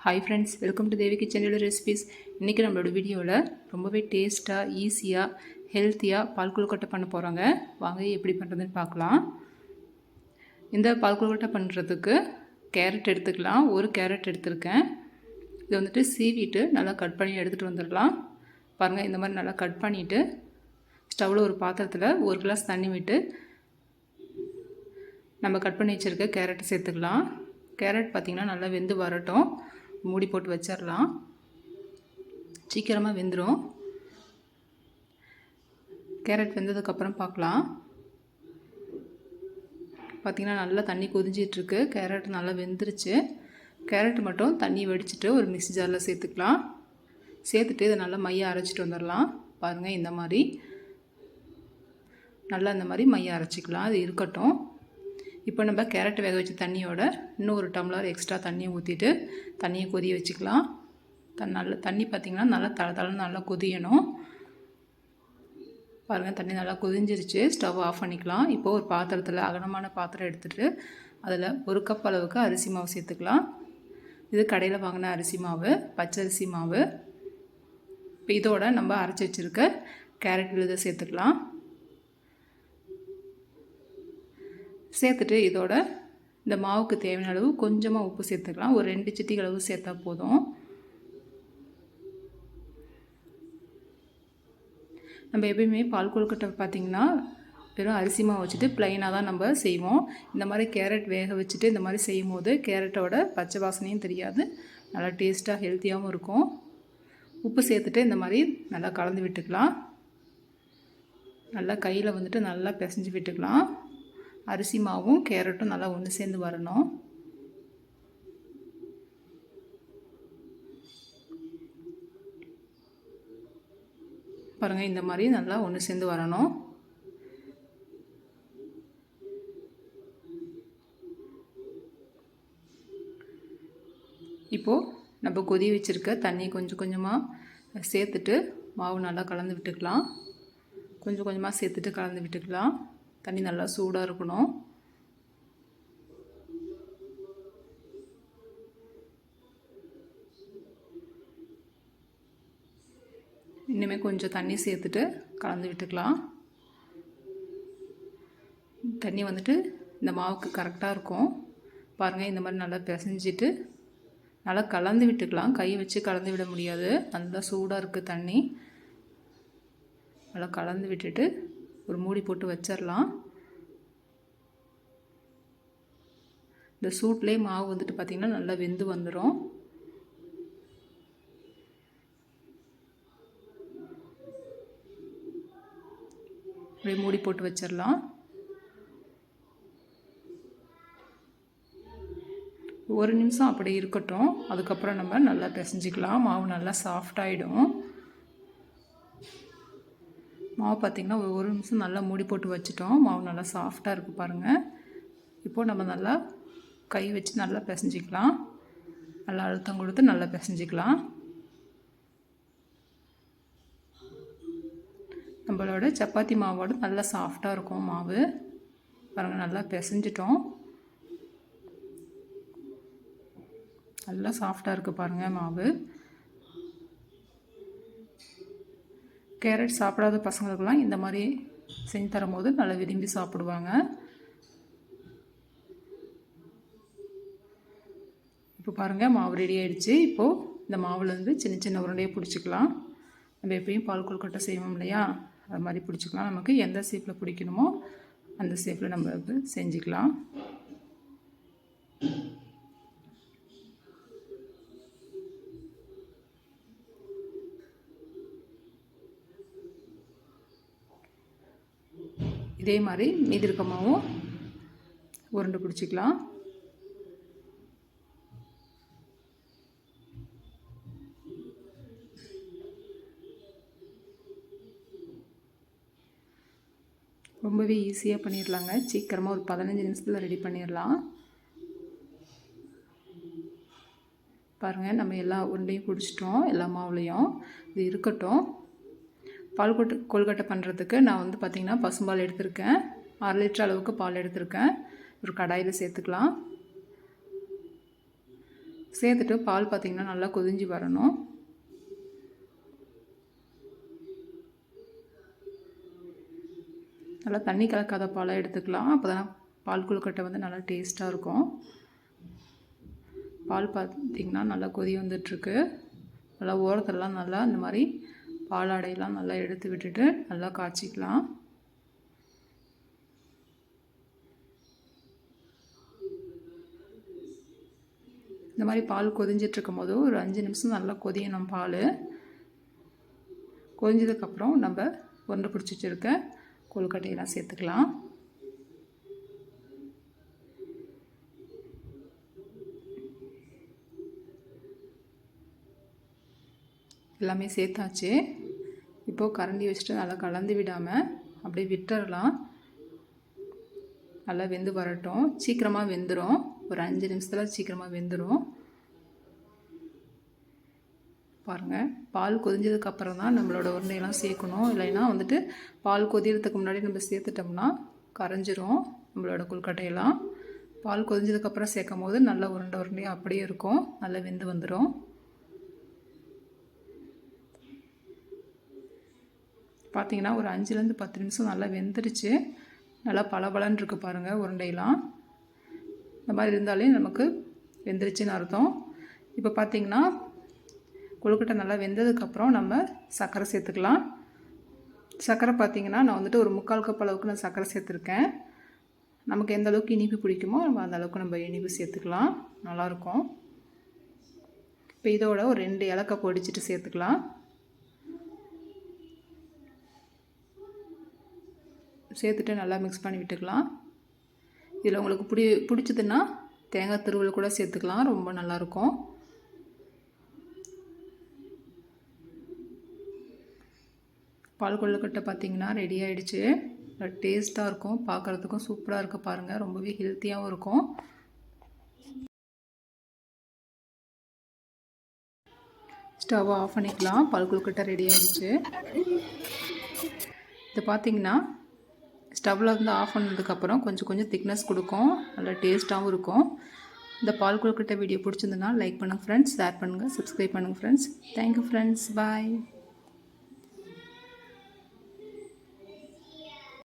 Hi friends, welcome to Devi கிச்சனோட recipes. இன்றைக்கி நம்மளோட வீடியோவில் ரொம்பவே டேஸ்ட்டாக, ஈஸியாக, ஹெல்த்தியாக பால் கொழுக்கட்டை பண்ண போகிறாங்க. வாங்க எப்படி பண்ணுறதுன்னு பார்க்கலாம். இந்த பால் கொழுக்கட்டை பண்ணுறதுக்கு கேரட் எடுத்துக்கலாம். ஒரு கேரட் எடுத்துருக்கேன். இதை வந்துட்டு சீவிட்டு நல்லா கட் பண்ணி எடுத்துகிட்டு வந்துடலாம். பாருங்கள், இந்த மாதிரி நல்லா கட் பண்ணிவிட்டு ஸ்டவ்வில் ஒரு பாத்திரத்தில் ஒரு கிளாஸ் தண்ணி விட்டு நம்ம கட் பண்ணி வச்சுருக்க கேரட்டை சேர்த்துக்கலாம். கேரட் பார்த்திங்கன்னா நல்லா வெந்து வரட்டும். மூடி போட்டு வச்சிடலாம். சீக்கிரமாக வெந்துடும். கேரட் வெந்ததுக்கப்புறம் பார்க்கலாம். பார்த்திங்கன்னா நல்லா தண்ணி கொதிஞ்சிட்ருக்கு. கேரட் நல்லா வெந்துருச்சு. கேரட் மட்டும் தண்ணி வடிச்சிட்டு ஒரு மிக்ஸி ஜாரில் சேர்த்துக்கலாம். சேர்த்துட்டு இதை நல்லா மையம் அரைச்சிட்டு வந்துடலாம். பாருங்கள், இந்த மாதிரி நல்லா இந்த மாதிரி மையம் அரைச்சிக்கலாம். அது இருக்கட்டும். இப்போ நம்ம கேரட் வேக வச்ச தண்ணியோட இன்னும் ஒரு டம்ளர் எக்ஸ்ட்ரா தண்ணியை ஊற்றிட்டு தண்ணியை கொதிய வச்சுக்கலாம். தண்ணி பார்த்திங்கன்னா நல்லா தளன்னு நல்லா கொதியணும். பாருங்கள், தண்ணி நல்லா கொதிஞ்சிருச்சு. ஸ்டவ் ஆஃப் பண்ணிக்கலாம். இப்போது ஒரு பாத்திரத்தில் அகலமான பாத்திரம் எடுத்துகிட்டு அதில் ஒரு கப் அளவுக்கு அரிசி மாவு சேர்த்துக்கலாம். இது கடையில் வாங்கின அரிசி மாவு, பச்சரிசி மாவு. இப்போ இதோட நம்ம அரைச்சி வச்சுருக்க கேரட் விழுதை சேர்த்துக்கலாம். சேர்த்துட்டு இதோட இந்த மாவுக்கு தேவையான அளவு கொஞ்சமாக உப்பு சேர்த்துக்கலாம். ஒரு 2 சிட்டிகை அளவு சேர்த்தா போதும். நம்ம எப்பயுமே பால் கொழுக்கட்டை பார்த்திங்கன்னா வெறும் அரிசி மாவு வச்சுட்டு ப்ளைனாக தான் நம்ம செய்வோம். இந்த மாதிரி கேரட் வேக வச்சுட்டு இந்த மாதிரி செய்யும் போது கேரட்டோட பச்சை வாசனையும் தெரியாது, நல்லா டேஸ்ட்டாக ஹெல்த்தியாகவும் இருக்கும். உப்பு சேர்த்துட்டு இந்த மாதிரி நல்லா கலந்து விட்டுக்கலாம். நல்லா கையில் வந்துட்டு நல்லா பிசைஞ்சு விட்டுக்கலாம். அரிசி மாவும் கேரட்டும் நல்லா ஒன்று சேர்ந்து வரணும். பாருங்கள், இந்த மாதிரி நல்லா ஒன்று சேர்ந்து வரணும். இப்போது நம்ம கொதி வச்சுருக்க தண்ணி கொஞ்சம் கொஞ்சமாக சேர்த்துட்டு மாவு நல்லா கலந்து விட்டுக்கலாம். கொஞ்சம் கொஞ்சமாக சேர்த்துட்டு கலந்து விட்டுக்கலாம். தண்ணி நல்லா சூடாக இருக்கணும். இன்னுமே கொஞ்சம் தண்ணி சேர்த்துட்டு கலந்து விட்டுக்கலாம். தண்ணி வந்துட்டு இந்த மாவுக்கு கரெக்டாக இருக்கும். பாருங்கள், இந்த மாதிரி நல்லா பிசைஞ்சிட்டு நல்லா கலந்து விட்டுக்கலாம். கை வச்சு கலந்து விட முடியாது, நல்லா சூடாக இருக்குது தண்ணி. நல்லா கலந்து விட்டுட்டு ஒரு மூடி போட்டு வச்சிடலாம். இந்த சூட்லேயே மாவு வந்துட்டு பார்த்திங்கன்னா நல்லா வெந்து வந்துடும். அப்படியே மூடி போட்டு வச்சிடலாம். ஒரு நிமிஷம் அப்படியே இருக்கட்டும். அதுக்கப்புறம் நம்ம நல்லா பிசைஞ்சிக்கலாம். மாவு நல்லா சாஃப்டாகிடும். மாவு பார்த்திங்கன்னா ஒரு நிமிஷம் நல்லா மூடி போட்டு வச்சுட்டோம். மாவு நல்லா சாஃப்டாக இருக்குது பாருங்கள். இப்போது நம்ம நல்லா கை வச்சு நல்லா பிசைஞ்சிக்கலாம். நல்லா அழுத்தம் கொடுத்து நல்லா பிசைஞ்சிக்கலாம். நம்மளோட சப்பாத்தி மாவோட நல்லா சாஃப்டாக இருக்கும் மாவு. பாருங்கள், நல்லா பிசைஞ்சிட்டோம். நல்லா சாஃப்டாக இருக்குது பாருங்கள் மாவு. கேரட் சாப்பிடாத பசங்களுக்கெல்லாம் இந்த மாதிரி செஞ்சு தரும்போது நல்லா விரும்பி சாப்பிடுவாங்க. இப்போ பாருங்கள், மாவு ரெடி ஆகிடுச்சு. இப்போது இந்த மாவுலேருந்து சின்ன சின்ன உருண்டையை பிடிச்சிக்கலாம். நம்ம எப்பயும் பால் கொழுக்கட்டை செய்வோம் இல்லையா, அது மாதிரி பிடிச்சிக்கலாம். நமக்கு எந்த ஷேப்பில் பிடிக்கணுமோ அந்த ஷேப்பில் நம்ம செஞ்சுக்கலாம். இதே மாதிரி மீதி இருக்க மாவும் உருண்டை பிடிச்சிக்கலாம். ரொம்பவே ஈஸியாக பண்ணிடலாங்க. சீக்கிரமாக ஒரு 15 நிமிஷத்தில் ரெடி பண்ணிடலாம். பாருங்கள், நம்ம எல்லா உருண்டையும் பிடிச்சிட்டோம். எல்லா மாவுலேயும் இது இருக்கட்டும். பால் கொழுக்கட்டை பண்ணுறதுக்கு நான் வந்து பார்த்திங்கன்னா பசும்பால் எடுத்திருக்கேன். 6 லிட்டர் அளவுக்கு பால் எடுத்திருக்கேன். ஒரு கடாயில் சேர்த்துக்கலாம். சேர்த்துட்டு பால் பார்த்திங்கன்னா நல்லா கொதிஞ்சு வரணும். நல்லா தண்ணி கலக்காத பாலாக எடுத்துக்கலாம். அப்போ தான் பால் கொழுக்கட்டை வந்து நல்லா டேஸ்ட்டாக இருக்கும். பால் பார்த்திங்கன்னா நல்லா கொதி வந்துட்டுருக்கு. நல்லா ஓரத்துலலாம் நல்லா இந்த மாதிரி பாலாடையெல்லாம் நல்லா எடுத்து விட்டுட்டு நல்லா காய்ச்சிக்கலாம். இந்த மாதிரி பால் கொதிஞ்சிட்ருக்கும் போது ஒரு 5 நிமிஷம் நல்லா கொதியணும். பால் கொதிஞ்சதுக்கப்புறம் நம்ம உருண்டை பிடிச்சி வச்சுருக்க கொழுக்கட்டையெல்லாம் சேர்த்துக்கலாம். எல்லாமே சேர்த்தாச்சு. இப்போது கரண்டி வச்சுட்டு நல்லா கலந்து விடாமல் அப்படியே விட்டுறலாம். நல்லா வெந்து வரட்டும். சீக்கிரமாக வெந்துடும். ஒரு 5 நிமிஷத்தில் சீக்கிரமாக வெந்துடும். பாருங்கள், பால் கொதிஞ்சதுக்கப்புறம் தான் நம்மளோட உருண்டையெல்லாம் சேர்க்கணும். இல்லைன்னா வந்துட்டு பால் கொதிக்கிறதுக்கு முன்னாடி நம்ம சேர்த்துட்டோம்னா கரைஞ்சிரும் நம்மளோட கொழுக்கட்டையெல்லாம். பால் கொதிஞ்சதுக்கப்புறம் சேர்க்கும் போது நல்ல உருண்டையாக அப்படியே இருக்கும். நல்லா வெந்து வந்துடும். பார்த்திங்கன்னா ஒரு 5லேருந்து 10 நிமிஷம் நல்லா வெந்துருச்சு. நல்லா பளபளன்னு இருக்குது பாருங்கள் உருண்டையெல்லாம். இந்த மாதிரி இருந்தாலே நமக்கு வெந்துருச்சுன்னு அர்த்தம். இப்போ பார்த்திங்கன்னா கொழுக்கட்டை நல்லா வெந்ததுக்கப்புறம் நம்ம சர்க்கரை சேர்த்துக்கலாம். சர்க்கரை பார்த்திங்கன்னா நான் வந்துட்டு ஒரு 3/4 கப் அளவுக்கு நான் சர்க்கரை சேர்த்துருக்கேன். நமக்கு எந்த அளவுக்கு இனிப்பு பிடிக்குமோ நம்ம அந்த அளவுக்கு நம்ம இனிப்பு சேர்த்துக்கலாம். நல்லாயிருக்கும். இப்போ இதோட ஒரு 2 ஏலக்காய் பொடிச்சிட்டு சேர்த்துக்கலாம். சேர்த்துட்டு நல்லா மிக்ஸ் பண்ணி விட்டுக்கலாம். இதில் உங்களுக்கு பிடிச்சதுன்னா தேங்காய் துருவல் கூட சேர்த்துக்கலாம். ரொம்ப நல்லாயிருக்கும். பால் கொழுக்கட்டை பார்த்திங்கன்னா ரெடி ஆகிடுச்சு. டேஸ்ட்டாக இருக்கும். பார்க்குறதுக்கும் சூப்பராக இருக்குது பாருங்கள். ரொம்பவே ஹெல்த்தியாகவும் இருக்கும். ஸ்டவ்வை ஆஃப் பண்ணிக்கலாம். பால் கொழுக்கட்டை ரெடி ஆகிடுச்சு. இது பார்த்திங்கன்னா ஸ்டவ்வில் வந்து ஆஃப் பண்ணதுக்கப்புறம் கொஞ்சம் திக்னஸ் கொடுக்கும். நல்லா டேஸ்ட்டாகவும் இருக்கும். இந்த பால் கொழுக்கட்டை வீடியோ பிடிச்சிருந்ததுன்னா லைக் பண்ணுங்கள் ஃப்ரெண்ட்ஸ், ஷேர் பண்ணுங்கள், சப்ஸ்கிரைப் பண்ணுங்கள் ஃப்ரெண்ட்ஸ். Thank you friends. பாய்.